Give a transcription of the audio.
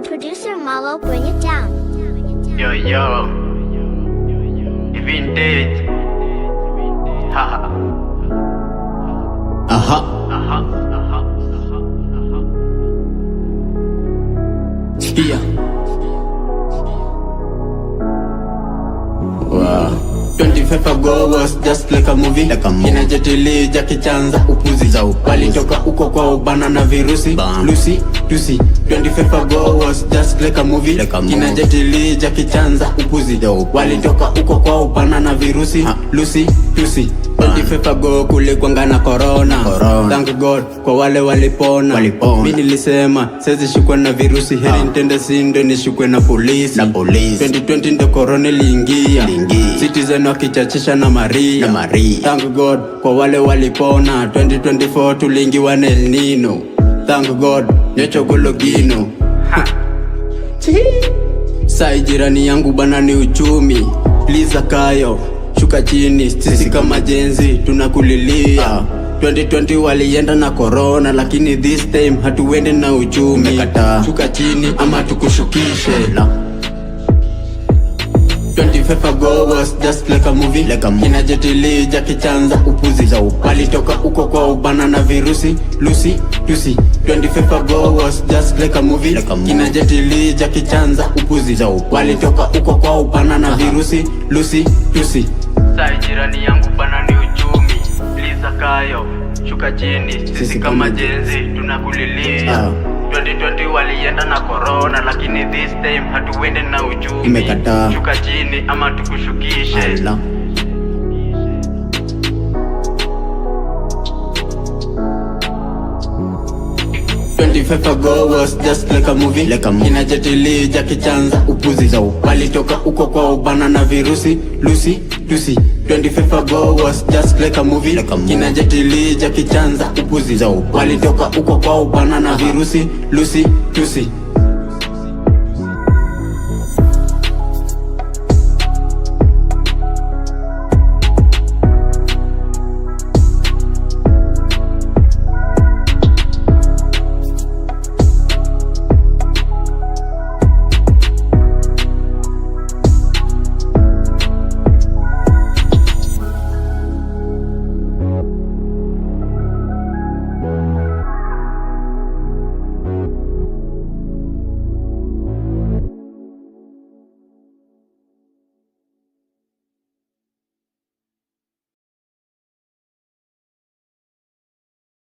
Producer Malo, bring it down. Yo, yo. Vintage. Haha. Aha. Yeah. Wow. 25 ago was just like a movie. Inajetili Jackie Chanza upuzi za walitoka uko kwa ubana na virusi Lucy, Lucy. 25 ago was just like a movie. Inajetili Jackie Chanza upuzi za walitoka uko kwa ubana na virusi Lucy, Lucy. 25 ago kulikuwanga na corona. Thank God kwa wale walipona. Mimi nilisema siwezi shikwa na virusi, heri nitende sindo nishikwe na polisi. 2020 ndo corona iliingia. Citizen wakichachisha na Maria. Thank God kwa wale walipona. 2024 tuliingiwa na El Nino. Thank God nyocho gologino. Sai jirani yangu bana ni uchumi. Liza kayo shuka chini, sisi kama jenzi tunakulilia. 2020 walienda na corona, lakini this time hatuende na uchumi. Shuka chini ama tukushukishe. 25 ago was just like a movie. Inajetili Jackie Chanza upuzi za walitoka uko kwa ubana na virusi Lucy, Lucy. 25 ago was just like a movie. Inajetili Jackie Chanza upuzi za walitoka uko kwa ubana na virusi Lucy, Lucy. Sai jirani yangu bana ni uchumi. Liza kayo shuka chini, sisi kama jenzi tunakulilia. 2020 walienda na corona, lakini this time hatuende na uchumi. Shuka chini ama tukushukishe. 25 ago was just like a movie. Inajetili Jackie Chanza upuzi za walitoka uko kwa ubana na virusi Lucy, Lucy. 25 ago was just like a movie. Inajetili Jackie Chanza upuzi za walitoka uko kwa ubana na virusi Lucy, Lucy.